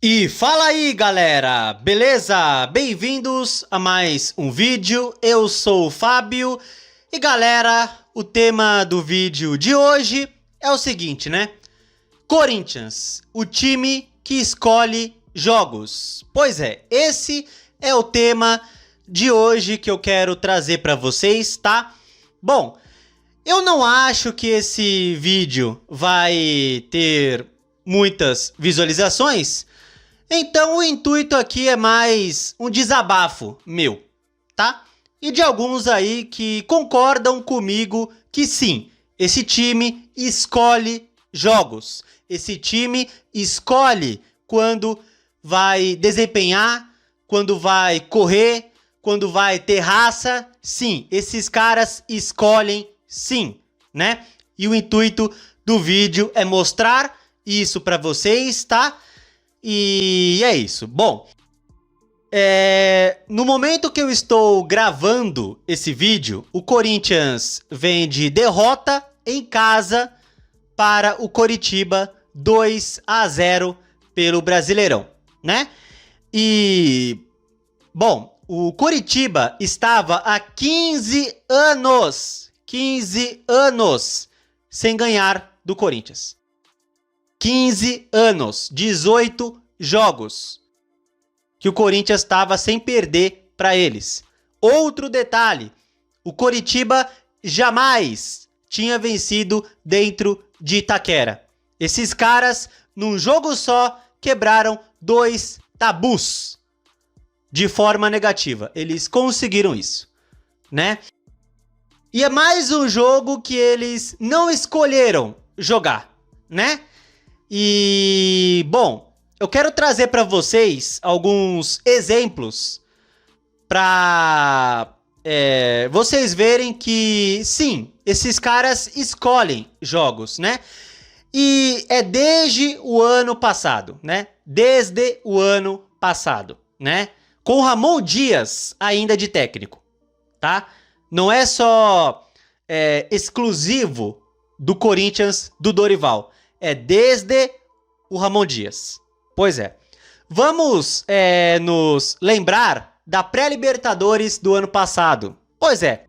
E fala aí, galera, beleza? Bem-vindos a mais um vídeo. Eu sou o Fábio e, galera, o tema do vídeo de hoje é o seguinte, né? Corinthians, o time que escolhe jogos. Pois é, esse é o tema de hoje que eu quero trazer para vocês, tá? Bom, eu não acho que esse vídeo vai ter muitas visualizações. Então o intuito aqui é mais um desabafo meu, tá? E de alguns aí que concordam comigo que sim, esse time escolhe jogos. Esse time escolhe quando vai desempenhar, quando vai correr, quando vai ter raça. Sim, esses caras escolhem sim, né? E o intuito do vídeo é mostrar isso pra vocês, tá? E é isso. Bom, no momento que eu estou gravando esse vídeo, o Corinthians vem de derrota em casa para o Coritiba 2-0 pelo Brasileirão, né? E, bom, o Coritiba estava há 15 anos sem ganhar do Corinthians. 15 anos, 18 jogos que o Corinthians estava sem perder para eles. Outro detalhe, o Coritiba jamais tinha vencido dentro de Itaquera. Esses caras, num jogo só, quebraram 2 tabus de forma negativa. Eles conseguiram isso, né? E é mais um jogo que eles não escolheram jogar, né? E, bom, eu quero trazer para vocês alguns exemplos para vocês verem que, sim, esses caras escolhem jogos, né? E é desde o ano passado, né? Desde o ano passado, né? Com o Ramon Dias ainda de técnico, tá? Não é só exclusivo do Corinthians do Dorival. É desde o Ramon Dias. Pois é. Vamos nos lembrar da pré-Libertadores do ano passado. Pois é.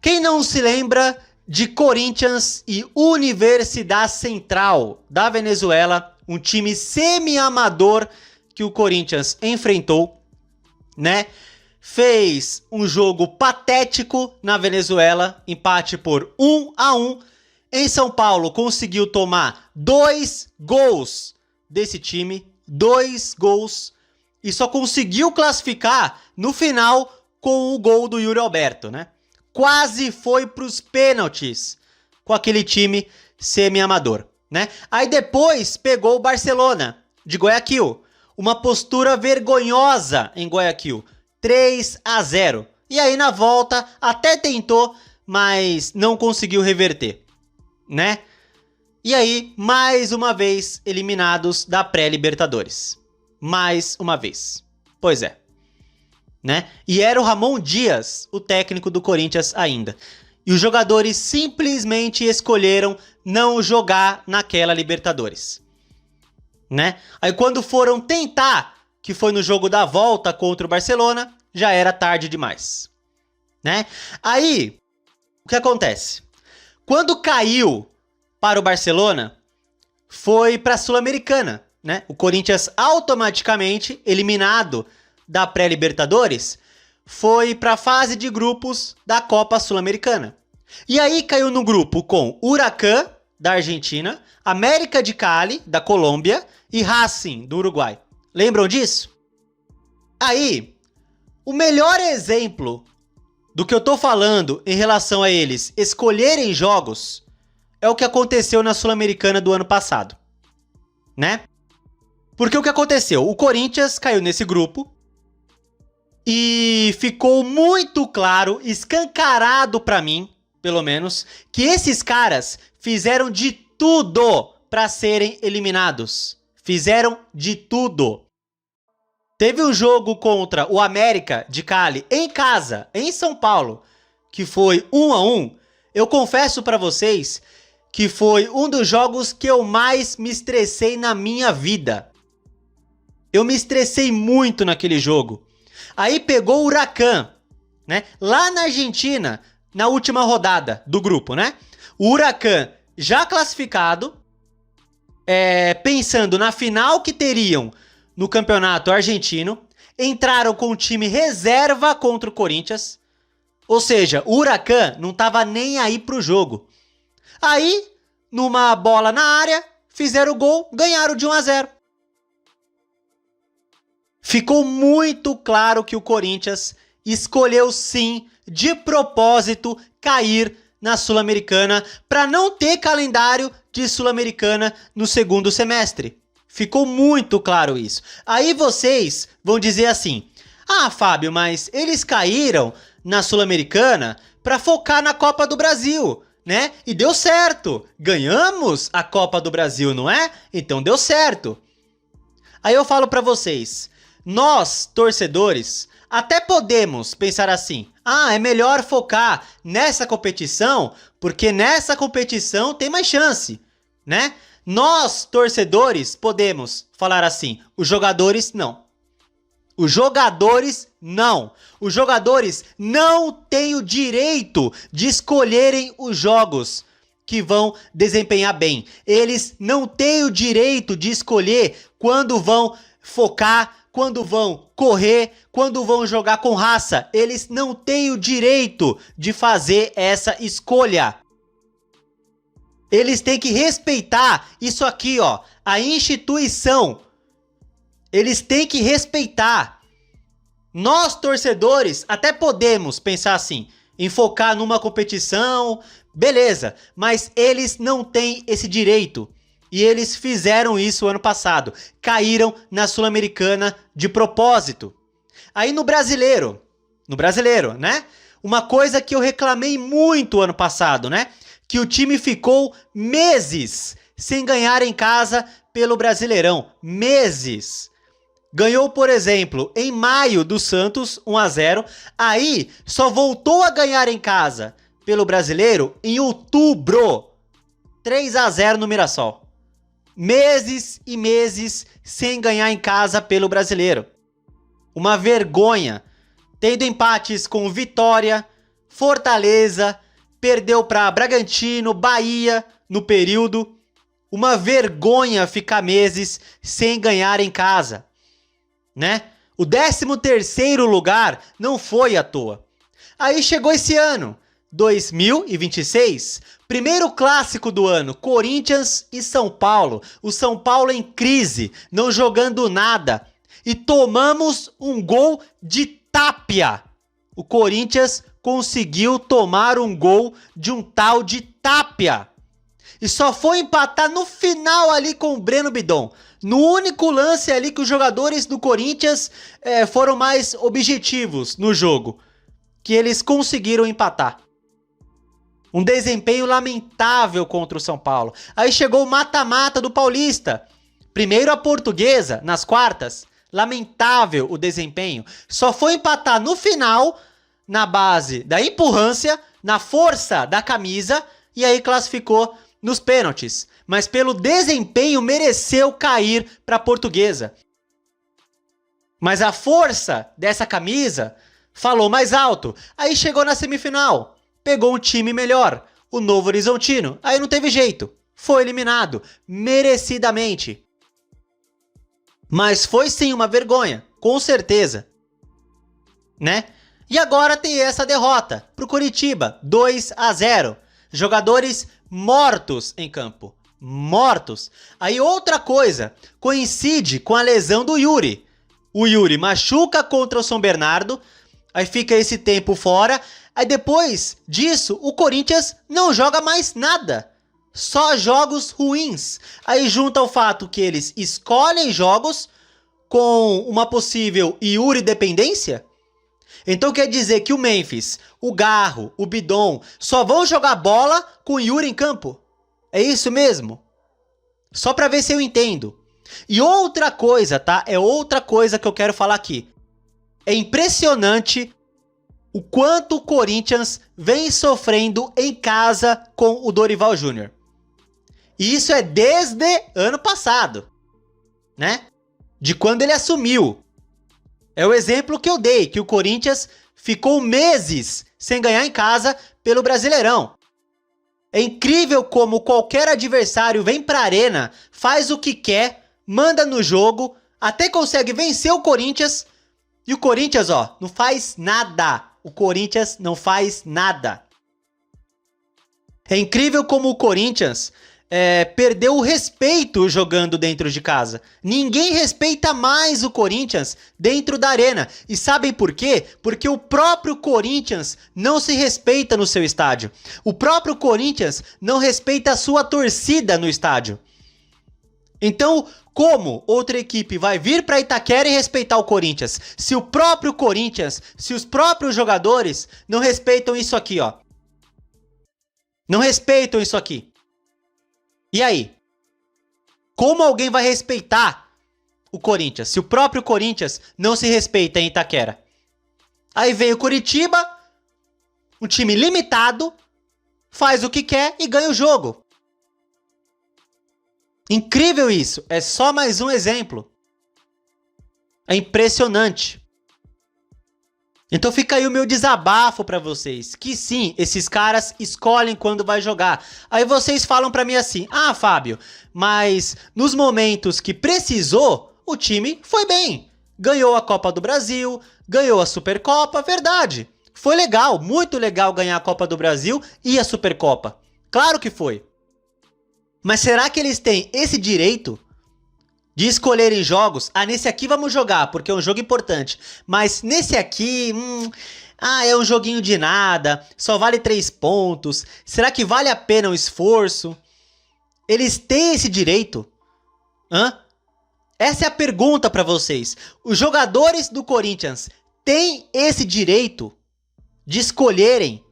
Quem não se lembra de Corinthians e Universidade Central da Venezuela, um time semi-amador que o Corinthians enfrentou, né? Fez um jogo patético na Venezuela, empate por 1-1. Em São Paulo, conseguiu tomar 2 gols desse time, 2 gols, e só conseguiu classificar no final com o gol do Yuri Alberto, né? Quase foi para os pênaltis com aquele time semi-amador, né? Aí depois pegou o Barcelona de Guayaquil, uma postura vergonhosa em Guayaquil, 3-0. E aí na volta até tentou, mas não conseguiu reverter, né? E aí, mais uma vez, eliminados da pré-Libertadores. Mais uma vez. Pois é. Né? E era o Ramon Dias, o técnico do Corinthians ainda. E os jogadores simplesmente escolheram não jogar naquela Libertadores. Né? Aí quando foram tentar, que foi no jogo da volta contra o Barcelona, já era tarde demais. Né? Aí, o que acontece? Quando caiu para o Barcelona, foi para a Sul-Americana, né? O Corinthians automaticamente eliminado da pré-Libertadores, foi para a fase de grupos da Copa Sul-Americana. E aí caiu no grupo com Huracán, da Argentina, América de Cali, da Colômbia e Racing, do Uruguai. Lembram disso? Aí, o melhor exemplo do que eu tô falando em relação a eles escolherem jogos é o que aconteceu na Sul-Americana do ano passado, né? Porque o que aconteceu? O Corinthians caiu nesse grupo e ficou muito claro, escancarado pra mim, pelo menos, que esses caras fizeram de tudo pra serem eliminados. Fizeram de tudo. Teve um jogo contra o América de Cali em casa, em São Paulo, que foi 1-1. Eu confesso pra vocês que foi um dos jogos que eu mais me estressei na minha vida. Eu me estressei muito naquele jogo. Aí pegou o Huracan, né? Lá na Argentina, na última rodada do grupo, né? O Huracan já classificado, pensando na final que teriam no campeonato argentino, entraram com o time reserva contra o Corinthians. Ou seja, o Huracan não tava nem aí pro jogo. Aí, numa bola na área, fizeram o gol, ganharam de 1-0. Ficou muito claro que o Corinthians escolheu sim, de propósito, cair na Sul-Americana para não ter calendário de Sul-Americana no segundo semestre. Ficou muito claro isso. Aí vocês vão dizer assim: ah, Fábio, mas eles caíram na Sul-Americana para focar na Copa do Brasil, né? E deu certo. Ganhamos a Copa do Brasil, não é? Então deu certo. Aí eu falo para vocês, nós, torcedores, até podemos pensar assim: ah, é melhor focar nessa competição, porque nessa competição tem mais chance, né? Nós, torcedores, podemos falar assim, os jogadores não. Os jogadores não. Os jogadores não têm o direito de escolherem os jogos que vão desempenhar bem. Eles não têm o direito de escolher quando vão focar, quando vão correr, quando vão jogar com raça. Eles não têm o direito de fazer essa escolha. Eles têm que respeitar isso aqui, ó, a instituição. Eles têm que respeitar. Nós, torcedores, até podemos pensar assim, em focar numa competição, beleza, mas eles não têm esse direito. E eles fizeram isso ano passado. Caíram na Sul-Americana de propósito. Aí no brasileiro, né? Uma coisa que eu reclamei muito ano passado, né? Que o time ficou meses sem ganhar em casa pelo Brasileirão. Meses. Ganhou, por exemplo, em maio do Santos, 1-0. Aí só voltou a ganhar em casa pelo Brasileiro em outubro. 3-0 no Mirassol. Meses e meses sem ganhar em casa pelo Brasileiro. Uma vergonha. Tendo empates com Vitória, Fortaleza, perdeu para Bragantino, Bahia no período. Uma vergonha ficar meses sem ganhar em casa, né? O 13º lugar não foi à toa. Aí chegou esse ano, 2026, primeiro clássico do ano, Corinthians e São Paulo. O São Paulo em crise, não jogando nada. E tomamos um gol de Tapia. O Corinthians conseguiu tomar um gol de um tal de Tapia. E só foi empatar no final ali com o Breno Bidon. No único lance ali que os jogadores do Corinthians foram mais objetivos no jogo. Que eles conseguiram empatar. Um desempenho lamentável contra o São Paulo. Aí chegou o mata-mata do Paulista. Primeiro a Portuguesa, nas quartas. Lamentável o desempenho. Só foi empatar no final, na base da empurrância, na força da camisa, e aí classificou nos pênaltis. Mas pelo desempenho mereceu cair para a Portuguesa. Mas a força dessa camisa falou mais alto. Aí chegou na semifinal. Pegou um time melhor, o Novo Horizontino. Aí não teve jeito. Foi eliminado, merecidamente. Mas foi sim uma vergonha, com certeza. Né? E agora tem essa derrota pro Coritiba, 2-0. Jogadores mortos em campo. Mortos. Aí outra coisa, coincide com a lesão do Yuri. O Yuri machuca contra o São Bernardo, aí fica esse tempo fora. Aí depois disso, o Corinthians não joga mais nada. Só jogos ruins. Aí junta o fato que eles escolhem jogos com uma possível Yuri dependência. Então quer dizer que o Memphis, o Garro, o Bidon só vão jogar bola com Yuri em campo? É isso mesmo? Só pra ver se eu entendo. E outra coisa, tá? É outra coisa que eu quero falar aqui. É impressionante o quanto o Corinthians vem sofrendo em casa com o Dorival Júnior. E isso é desde ano passado, né? de quando ele assumiu. É o exemplo que eu dei, que o Corinthians ficou meses sem ganhar em casa pelo Brasileirão. É incrível como qualquer adversário vem pra arena, faz o que quer, manda no jogo, até consegue vencer o Corinthians. E o Corinthians, ó, não faz nada. O Corinthians não faz nada. É incrível como o Corinthians perdeu o respeito jogando dentro de casa. Ninguém respeita mais o Corinthians dentro da arena. E sabem por quê? Porque o próprio Corinthians não se respeita no seu estádio. O próprio Corinthians não respeita a sua torcida no estádio. Então, como outra equipe vai vir para Itaquera e respeitar o Corinthians? Se o próprio Corinthians, se os próprios jogadores não respeitam isso aqui, ó. Não respeitam isso aqui. E aí? Como alguém vai respeitar o Corinthians, se o próprio Corinthians não se respeita em Itaquera? Aí vem o Coritiba, um time limitado, faz o que quer e ganha o jogo. Incrível isso, é só mais um exemplo. É impressionante. Então fica aí o meu desabafo pra vocês, que sim, esses caras escolhem quando vai jogar. Aí vocês falam pra mim assim, ah, Fábio, mas nos momentos que precisou, o time foi bem. Ganhou a Copa do Brasil, ganhou a Supercopa, verdade. Foi legal, muito legal ganhar a Copa do Brasil e a Supercopa. Claro que foi. Mas será que eles têm esse direito de escolherem jogos? Ah, nesse aqui vamos jogar, porque é um jogo importante. Mas nesse aqui, é um joguinho de nada, só vale 3 pontos. Será que vale a pena o esforço? Eles têm esse direito? Essa é a pergunta para vocês. Os jogadores do Corinthians têm esse direito de escolherem?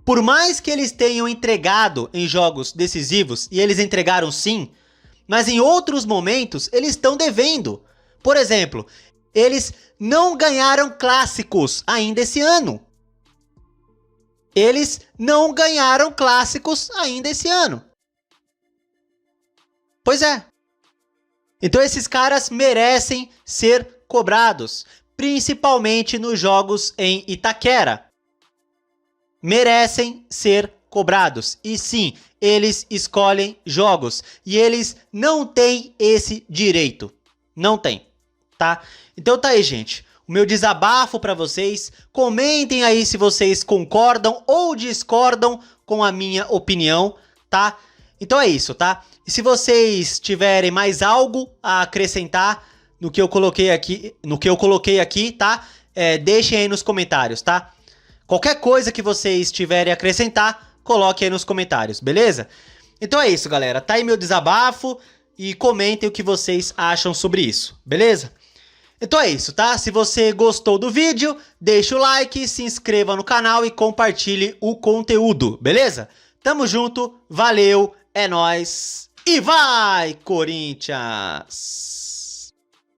Por mais que eles tenham entregado em jogos decisivos, e eles entregaram sim, mas em outros momentos eles estão devendo. Por exemplo, eles não ganharam clássicos ainda esse ano. Eles não ganharam clássicos ainda esse ano. Pois é. Então esses caras merecem ser cobrados, principalmente nos jogos em Itaquera. Merecem ser cobrados. E sim, eles escolhem jogos. E eles não têm esse direito. Não tem, tá? Então tá aí, gente. O meu desabafo pra vocês. Comentem aí se vocês concordam ou discordam com a minha opinião, tá? Então é isso, tá? E se vocês tiverem mais algo a acrescentar no que eu coloquei aqui, tá? Deixem aí nos comentários, tá? Qualquer coisa que vocês tiverem a acrescentar, coloque aí nos comentários, beleza? Então é isso, galera. Tá aí meu desabafo e comentem o que vocês acham sobre isso, beleza? Então é isso, tá? Se você gostou do vídeo, deixa o like, se inscreva no canal e compartilhe o conteúdo, beleza? Tamo junto, valeu, é nóis e vai, Corinthians!